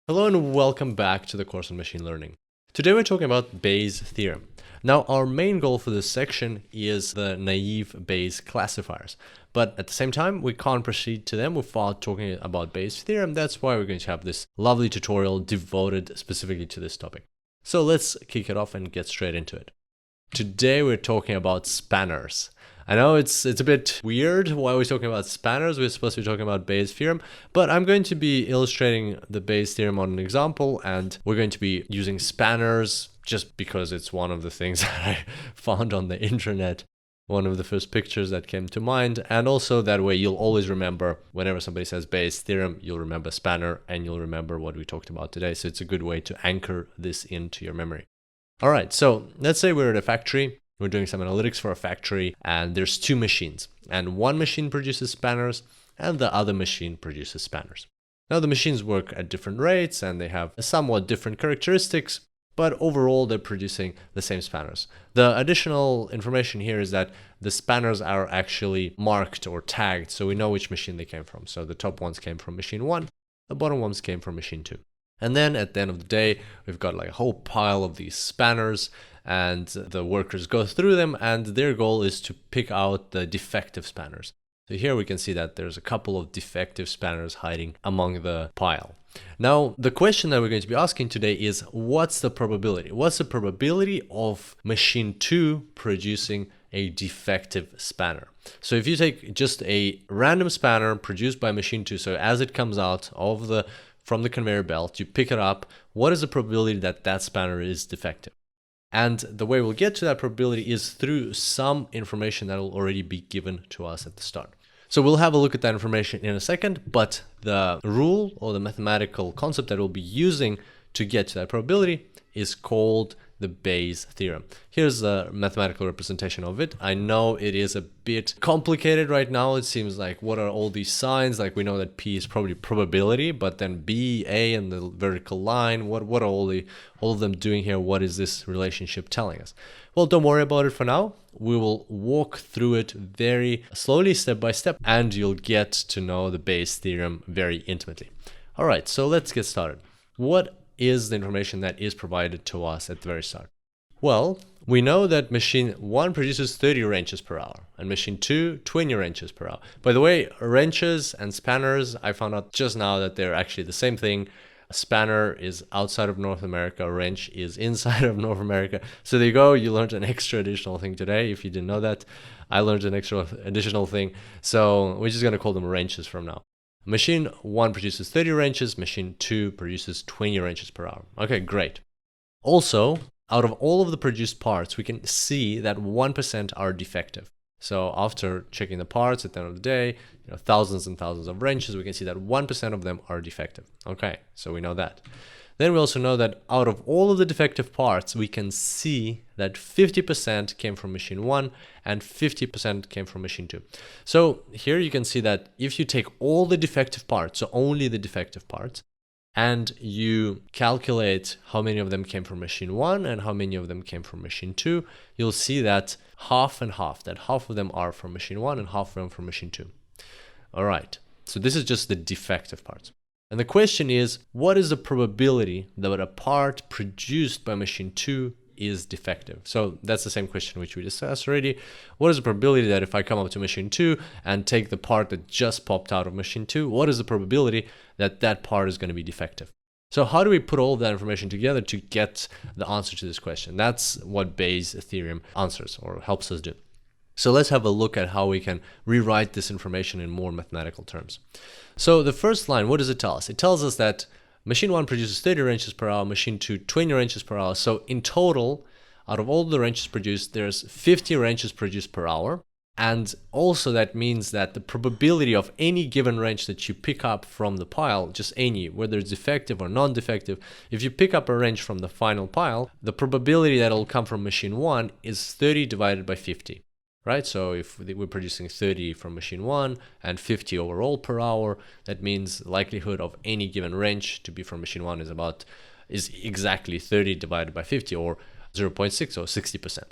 Hello and welcome back to the course on machine learning. Today we're talking about Bayes' theorem. Now our main goal for this section is the naive Bayes classifiers, but at the same time we can't proceed to them without talking about Bayes' theorem. That's why we're going to have this lovely tutorial devoted specifically to this topic. So let's kick it off and get straight into it. Today we're talking about spanners. I know it's a bit weird why we're talking about spanners. We're supposed to be talking about Bayes' theorem, but I'm going to be illustrating the Bayes' theorem on an example, and we're going to be using spanners just because it's one of the things that I found on the internet, one of the first pictures that came to mind, and also that way you'll always remember whenever somebody says Bayes' theorem, you'll remember spanner and you'll remember what we talked about today. So it's a good way to anchor this into your memory. All right, so let's say we're at a factory. We're doing some analytics for a factory, and there's two machines, and one machine produces spanners and the other machine produces spanners. Now the machines work at different rates and they have somewhat different characteristics, but overall they're producing the same spanners. The additional information here is that the spanners are actually marked or tagged, so we know which machine they came from. So the top ones came from machine 1, the bottom ones came from machine 2. And then at the end of the day, we've got like a whole pile of these spanners, and the workers go through them, and their goal is to pick out the defective spanners. So here we can see that there's a couple of defective spanners hiding among the pile. Now, the question that we're going to be asking today is, what's the probability? What's the probability of machine 2 producing a defective spanner? So if you take just a random spanner produced by machine 2, so as it comes out of from the conveyor belt, you pick it up, what is the probability that that spanner is defective? And the way we'll get to that probability is through some information that will already be given to us at the start. So we'll have a look at that information in a second, but the rule or the mathematical concept that we'll be using to get to that probability is called the Bayes theorem. Here's a mathematical representation of it. I know it is a bit complicated right now. It seems like, what are all these signs? Like, we know that P is probably probability, but then B, A, and the vertical line, what are all of them doing here? What is this relationship telling us? Well, don't worry about it for now. We will walk through it very slowly, step by step, and you'll get to know the Bayes theorem very intimately. All right, so let's get started. What is the information that is provided to us at the very start? Well, we know that machine 1 produces 30 wrenches per hour and machine 2 20 wrenches per hour. By the way, wrenches and spanners, I found out just now that they're actually the same thing. A spanner is outside of North America, a wrench is inside of North America. So there you go, you learned an extra additional thing today. If you didn't know that, I learned an extra additional thing. So we're just going to call them wrenches from now. Machine 1 produces 30 wrenches, machine 2 produces 20 wrenches per hour. Okay, great. Also, out of all of the produced parts, we can see that 1% are defective. So after checking the parts at the end of the day, thousands and thousands of wrenches, we can see that 1% of them are defective. Okay, so we know that. Then we also know that out of all of the defective parts, we can see that 50% came from machine 1 and 50% came from machine 2. So here you can see that if you take all the defective parts, so only the defective parts, and you calculate how many of them came from machine 1 and how many of them came from machine 2, you'll see that half and half, that half of them are from machine 1 and half of them from machine 2. All right, so this is just the defective parts. And the question is, what is the probability that a part produced by machine 2 is defective? So that's the same question which we discussed already. What is the probability that if I come up to machine 2 and take the part that just popped out of machine 2, what is the probability that that part is going to be defective? So how do we put all of that information together to get the answer to this question? That's what Bayes' theorem answers or helps us do. So let's have a look at how we can rewrite this information in more mathematical terms. So the first line, what does it tell us? It tells us that machine 1 produces 30 wrenches per hour, machine 2 20 wrenches per hour. So in total, out of all the wrenches produced, there's 50 wrenches produced per hour. And also that means that the probability of any given wrench that you pick up from the pile, just any, whether it's defective or non-defective, if you pick up a wrench from the final pile, the probability that it'll come from machine 1 is 30 divided by 50. Right? So if we're producing 30 from machine 1 and 50 overall per hour, that means the likelihood of any given wrench to be from machine 1 is exactly 30 divided by 50, or 0.6, or 60%.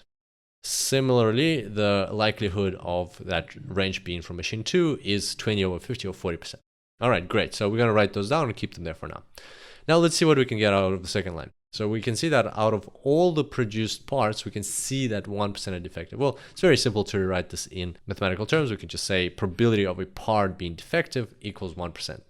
Similarly, the likelihood of that wrench being from machine 2 is 20 over 50, or 40%. All right, great. So we're going to write those down and keep them there for now. Now let's see what we can get out of the second line. So we can see that out of all the produced parts, we can see that 1% are defective. Well, it's very simple to rewrite this in mathematical terms. We can just say probability of a part being defective equals 1%.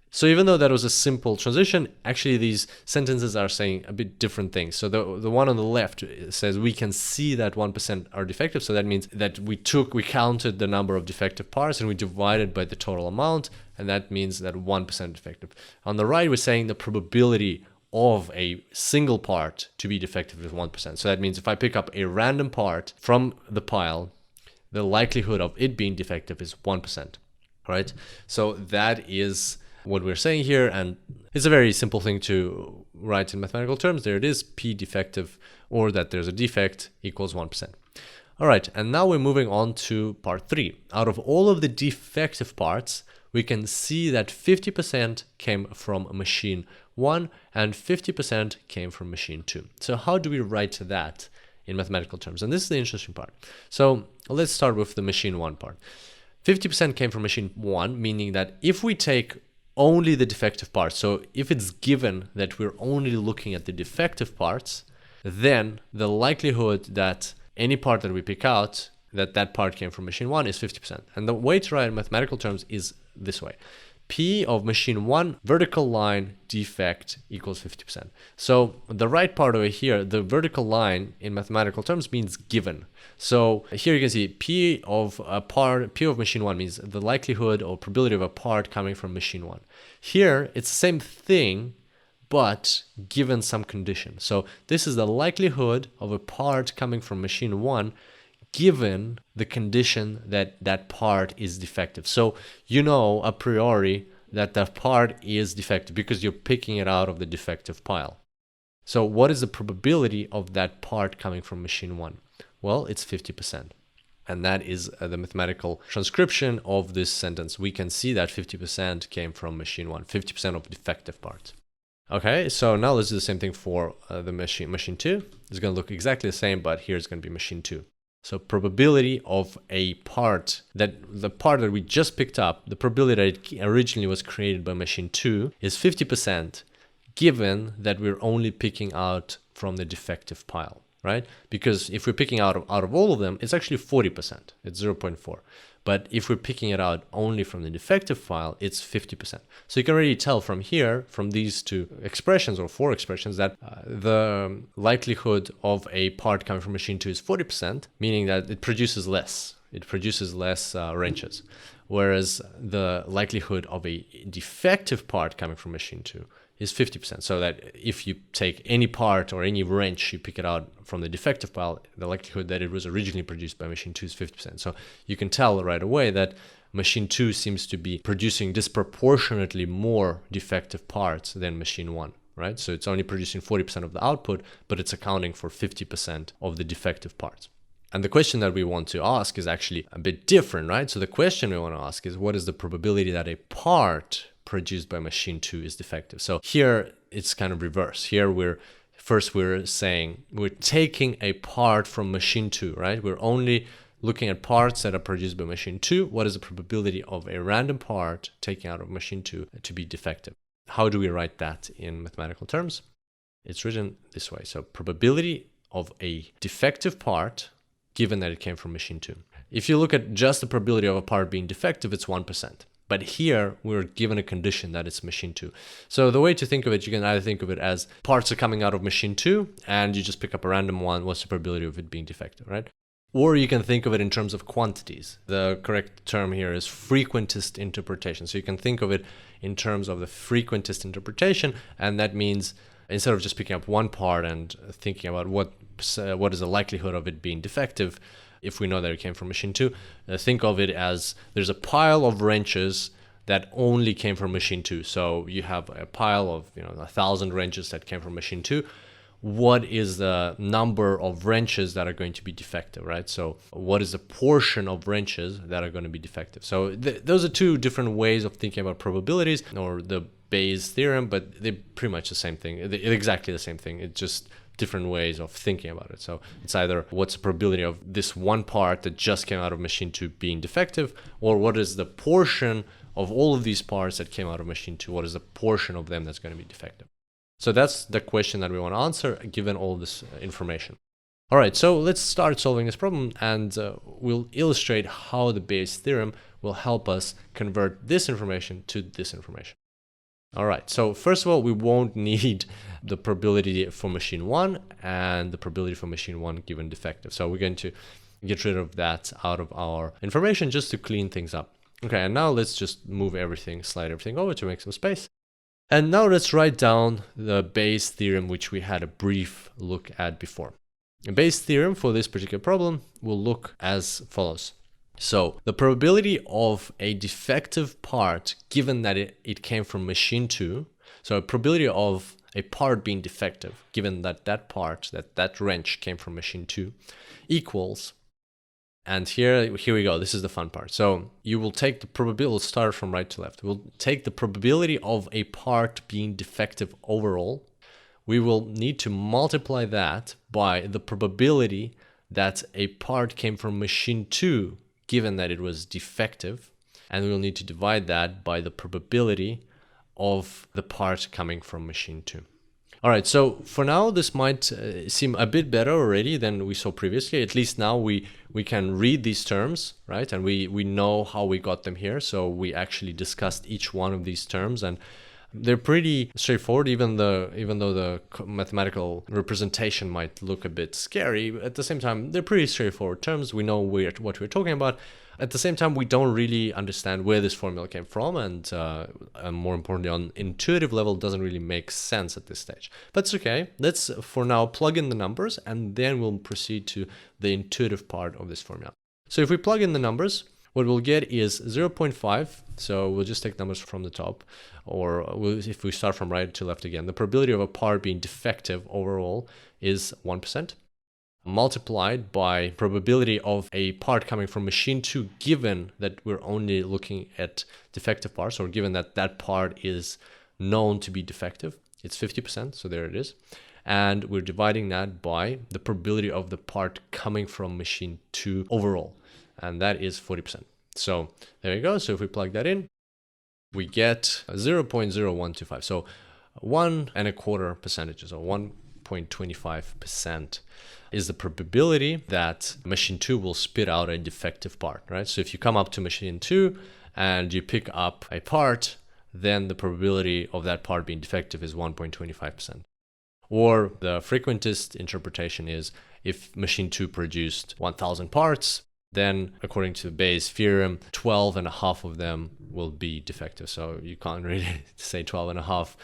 So even though that was a simple transition, actually these sentences are saying a bit different things. So the one on the left says we can see that 1% are defective. So that means that we counted the number of defective parts and we divided by the total amount. And that means that 1% defective. On the right, we're saying the probability of a single part to be defective is 1%. So that means if I pick up a random part from the pile, the likelihood of it being defective is 1%, right? So that is what we're saying here, and it's a very simple thing to write in mathematical terms. There it is, P defective, or that there's a defect equals 1%. All right, and now we're moving on to part 3. Out of all of the defective parts, we can see that 50% came from machine 1 and 50% came from machine 2. So how do we write that in mathematical terms? And this is the interesting part. So let's start with the machine 1 part. 50% came from machine 1, meaning that if we take only the defective parts, so if it's given that we're only looking at the defective parts, then the likelihood that any part that we pick out, that part came from machine 1 is 50%. And the way to write in mathematical terms is this way. P of machine 1 vertical line defect equals 50%. So the right part over here, the vertical line in mathematical terms means given. So here you can see P of machine 1 means the likelihood or probability of a part coming from machine 1. Here it's the same thing, but given some condition. So this is the likelihood of a part coming from machine 1 given the condition that that part is defective. So you know a priori that that part is defective because you're picking it out of the defective pile. So what is the probability of that part coming from machine 1? Well, it's 50%. And that is the mathematical transcription of this sentence. We can see that 50% came from machine 1, 50% of defective parts. Okay, so now let's do the same thing for the machine 2. It's going to look exactly the same, but here it's going to be machine 2. So probability of a part, that the part that we just picked up, the probability that it originally was created by machine 2 is 50%, given that we're only picking out from the defective pile, right? Because if we're picking out of all of them, it's actually 40%, it's 0.4. But if we're picking it out only from the defective file, it's 50%. So you can already tell from here, from these two expressions or 4 expressions, that the likelihood of a part coming from machine 2 is 40%, meaning that it produces less. It produces less wrenches. Whereas the likelihood of a defective part coming from machine 2 is 50%. So that if you take any part or any wrench, you pick it out from the defective pile, the likelihood that it was originally produced by machine 2 is 50%. So you can tell right away that machine 2 seems to be producing disproportionately more defective parts than machine 1, right? So it's only producing 40% of the output, but it's accounting for 50% of the defective parts. And the question that we want to ask is actually a bit different, right? So the question we want to ask is, what is the probability that a part produced by machine 2 is defective? So here it's kind of reverse. Here we're saying we're taking a part from machine 2, right? We're only looking at parts that are produced by machine 2. What is the probability of a random part taken out of machine 2 to be defective? How do we write that in mathematical terms? It's written this way. So probability of a defective part given that it came from machine 2. If you look at just the probability of a part being defective, it's 1%. But here we're given a condition that it's machine 2. So the way to think of it, you can either think of it as parts are coming out of machine 2 and you just pick up a random one. What's the probability of it being defective, right? Or you can think of it in terms of quantities. The correct term here is frequentist interpretation. So you can think of it in terms of the frequentist interpretation, and that means instead of just picking up one part and thinking about what is the likelihood of it being defective, if we know that it came from machine 2, think of it as there's a pile of wrenches that only came from machine 2. So you have a pile of 1,000 wrenches that came from machine 2. What is the number of wrenches that are going to be defective, right? So what is the portion of wrenches that are going to be defective? So those are two different ways of thinking about probabilities or the Bayes theorem, but they're pretty much the same thing. They're exactly the same thing. It's just different ways of thinking about it. So it's either what's the probability of this one part that just came out of machine 2 being defective, or what is the portion of all of these parts that came out of machine 2, what is the portion of them that's going to be defective? So that's the question that we want to answer given all this information. All right, so let's start solving this problem, and we'll illustrate how the Bayes theorem will help us convert this information to this information. All right, so first of all, we won't need the probability for machine 1 and the probability for machine 1 given defective. So we're going to get rid of that out of our information just to clean things up. Okay, and now let's just move everything, slide everything over to make some space. And now let's write down the Bayes theorem, which we had a brief look at before. The Bayes theorem for this particular problem will look as follows. So the probability of a defective part, given that it came from machine 2, so a probability of a part being defective, given that that part, that wrench came from machine 2, equals, and here we go, this is the fun part. So you will take the probability, we'll start from right to left. We'll take the probability of a part being defective overall. We will need to multiply that by the probability that a part came from machine 2, given that it was defective, and we will need to divide that by the probability of the part coming from machine 2. All right, so for now, this might seem a bit better already than we saw previously. At least now we can read these terms, right? And we know how we got them here. So we actually discussed each one of these terms, and they're pretty straightforward, even though the mathematical representation might look a bit scary. At the same time, they're pretty straightforward terms. We know what we're talking about. At the same time, we don't really understand where this formula came from, and more importantly, on intuitive level, it doesn't really make sense at this stage. But it's okay. Let's, for now, plug in the numbers, and then we'll proceed to the intuitive part of this formula. So if we plug in the numbers, what we'll get is 0.5. So we'll just take numbers from the top, or if we start from right to left again, the probability of a part being defective overall is 1%. Multiplied by probability of a part coming from machine 2, given that we're only looking at defective parts, or given that that part is known to be defective, it's 50%, so there it is. And we're dividing that by the probability of the part coming from machine 2 overall, and that is 40%. So there you go. So if we plug that in, we get 0.0125. So 1.25 percentages, or 1.25% is the probability that machine 2 will spit out a defective part, right? So if you come up to machine 2 and you pick up a part, then the probability of that part being defective is 1.25%. Or the frequentist interpretation is, if machine 2 produced 1,000 parts, then according to Bayes' theorem, 12.5 of them will be defective. So you can't really say 12.5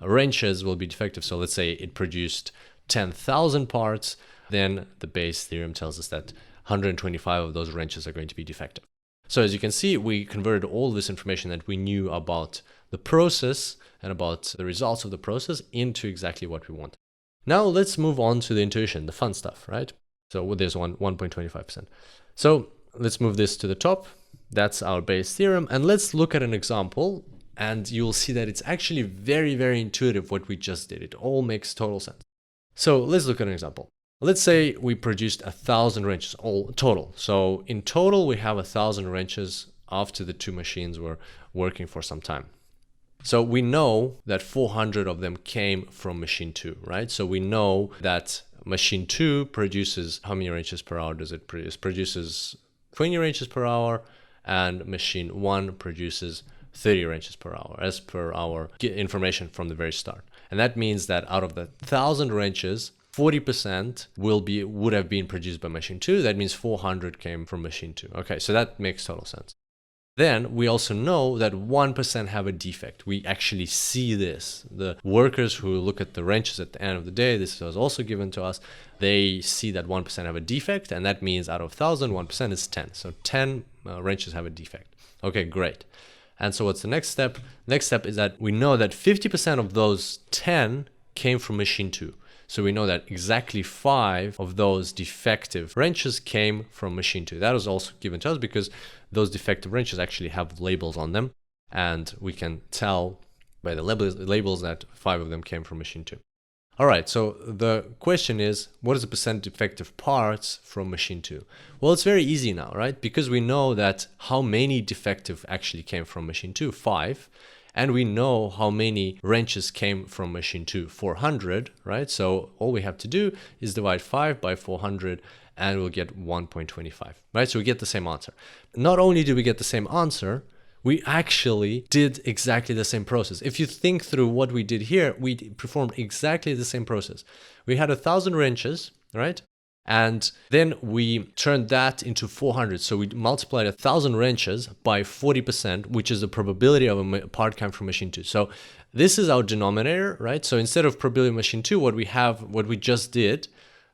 wrenches will be defective. So let's say it produced 10,000 parts, then the Bayes' theorem tells us that 125 of those wrenches are going to be defective. So as you can see, we converted all this information that we knew about the process and about the results of the process into exactly what we want. Now let's move on to the intuition, the fun stuff, right? So there's 1.25%. So let's move this to the top. That's our Bayes' theorem. And let's look at an example, and you'll see that it's actually very, very intuitive what we just did. It all makes total sense. So let's look at an example. Let's say we produced 1,000 wrenches all total. So in total, we have 1,000 wrenches after the two machines were working for some time. So we know that 400 of them came from machine 2, right? So we know that machine 2 produces, how many wrenches per hour does it produce? Produces 20 wrenches per hour, and machine 1 produces 30 wrenches per hour, as per our information from the very start. And that means that out of the 1,000 wrenches, 40% would have been produced by machine 2. That means 400 came from machine 2. Okay, so that makes total sense. Then we also know that 1% have a defect. We actually see this. The workers who look at the wrenches at the end of the day, this was also given to us, they see that 1% have a defect, and that means out of 1,000, 1% is 10. So 10 wrenches have a defect. Okay, great. And so what's the next step? Next step is that we know that 50% of those 10 came from machine 2. So we know that exactly 5 of those defective wrenches came from machine 2. That was also given to us because those defective wrenches actually have labels on them, and we can tell by the labels that 5 of them came from machine 2. All right, so the question is, what is the percent defective parts from machine 2? Well, it's very easy now, right? Because we know that how many defective actually came from machine 2, 5. And we know how many wrenches came from machine 2, 400, right? So all we have to do is divide 5 by 400 and we'll get 1.25, right? So we get the same answer. Not only do we get the same answer, we actually did exactly the same process. If you think through what we did here, we performed exactly the same process. We had 1,000 wrenches, right? And then we turned that into 400. So we multiplied 1,000 wrenches by 40%, which is the probability of a part coming from machine 2. So this is our denominator, right? So instead of probability of machine 2, what we just did,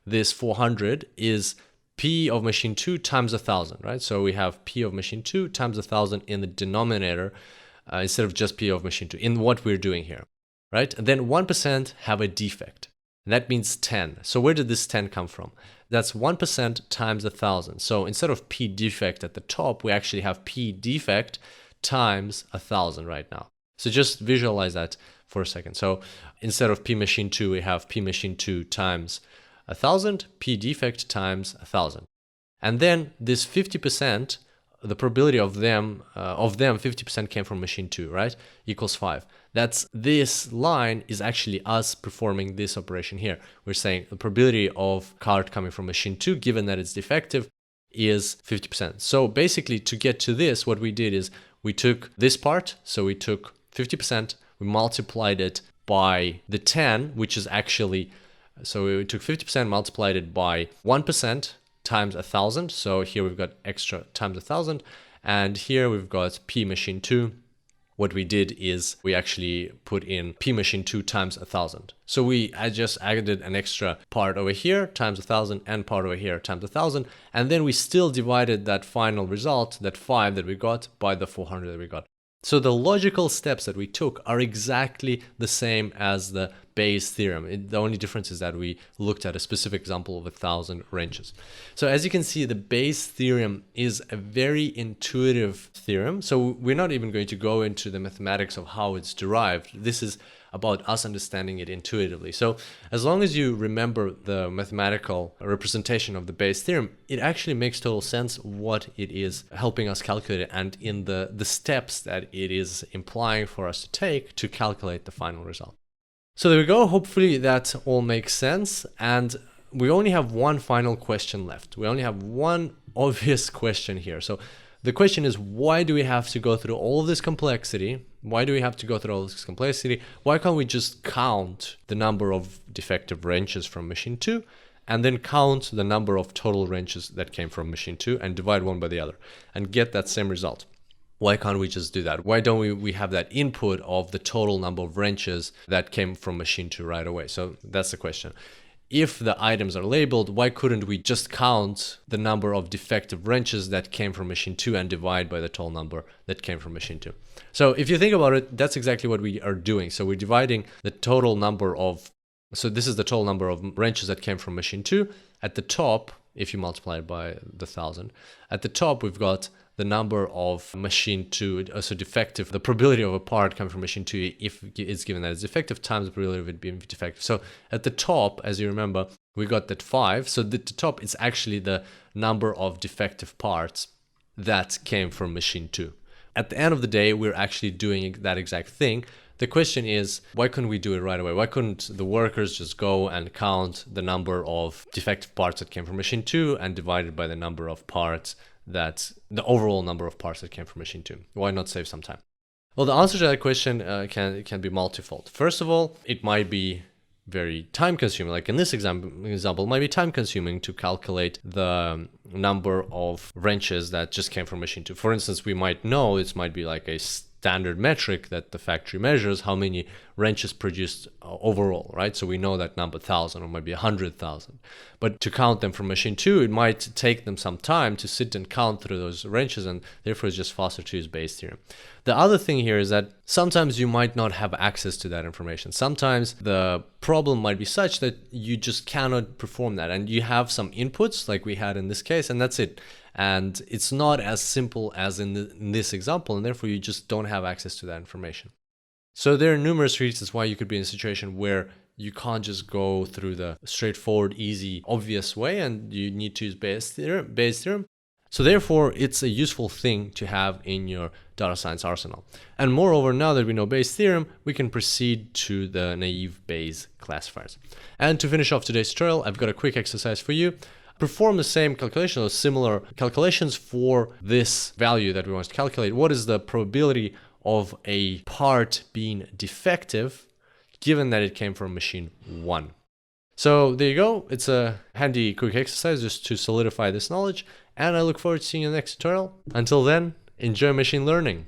this 400 is P of machine 2 times 1,000, right? So we have P of machine 2 times 1,000 in the denominator instead of just P of machine 2 in what we're doing here, right? And then 1% have a defect. And that means 10. So where did this 10 come from? That's 1% times 1,000. So instead of P defect at the top, we actually have P defect times 1,000 right now. So just visualize that for a second. So instead of P machine 2, we have P machine 2 times 1,000, P defect times 1,000. And then this 50%, the probability of them 50% came from machine 2, right? Equals 5. This line is actually us performing this operation here. We're saying the probability of card coming from machine 2, given that it's defective, is 50%. So basically, to get to this, what we did is we took this part, so we took 50%, we multiplied it by the 10, which is actually, so we took 50%, multiplied it by 1% times 1,000. So here we've got extra times 1,000. And here we've got P machine 2. What we did is we actually put in P machine 2 times 1,000. So I just added an extra part over here times 1,000 and part over here times 1,000. And then we still divided that final result, that 5 that we got, by the 400 that we got. So the logical steps that we took are exactly the same as the Bayes theorem. The only difference is that we looked at a specific example of 1,000 wrenches. So as you can see, the Bayes theorem is a very intuitive theorem. So we're not even going to go into the mathematics of how it's derived. This is about us understanding it intuitively. So as long as you remember the mathematical representation of the Bayes theorem, it actually makes total sense what it is helping us calculate and in the steps that it is implying for us to take to calculate the final result. So there we go. Hopefully that all makes sense. And we only have one final question left. We only have one obvious question here. So the question is, why do we have to go through all of this complexity? Why do we have to go through all this complexity? Why can't we just count the number of defective wrenches from machine 2 and then count the number of total wrenches that came from machine 2 and divide one by the other and get that same result? Why can't we just do that? Why don't we have that input of the total number of wrenches that came from machine 2 right away? So that's the question. If the items are labeled, why couldn't we just count the number of defective wrenches that came from machine 2 and divide by the total number that came from machine 2? So if you think about it, that's exactly what we are doing. So we're dividing the total number of, so this is the total number of wrenches that came from machine 2. At the top, if you multiply it by the 1,000, at the top we've got the number of machine 2, so defective, the probability of a part coming from machine 2 if it's given that it's defective times the probability of it being defective. So at the top, as you remember, we got that 5. So at the top, it's actually the number of defective parts that came from machine 2. At the end of the day, we're actually doing that exact thing. The question is, why couldn't we do it right away? Why couldn't the workers just go and count the number of defective parts that came from machine 2 and divide it by the number of parts the overall number of parts that came from machine 2? Why not save some time? Well, the answer to that question can be multifold. First of all, it might be very time consuming. Like in this example, it might be time consuming to calculate the number of wrenches that just came from machine 2. For instance, we might know it might be like a standard metric that the factory measures how many wrenches produced overall, right? So we know that number 1,000 or maybe 100,000. But to count them from machine 2, it might take them some time to sit and count through those wrenches, and therefore it's just faster to use Bayes theorem. The other thing here is that sometimes you might not have access to that information. Sometimes the problem might be such that you just cannot perform that, and you have some inputs like we had in this case, and that's it. And it's not as simple as in this example, and therefore you just don't have access to that information. So there are numerous reasons why you could be in a situation where you can't just go through the straightforward, easy, obvious way, and you need to use Bayes' theorem. So therefore, it's a useful thing to have in your data science arsenal. And moreover, now that we know Bayes' theorem, we can proceed to the naive Bayes classifiers. And to finish off today's tutorial, I've got a quick exercise for you. Perform the same calculation or similar calculations for this value that we want to calculate. What is the probability of a part being defective given that it came from machine 1? So there you go. It's a handy quick exercise just to solidify this knowledge, and I look forward to seeing you in the next tutorial. Until then, enjoy machine learning.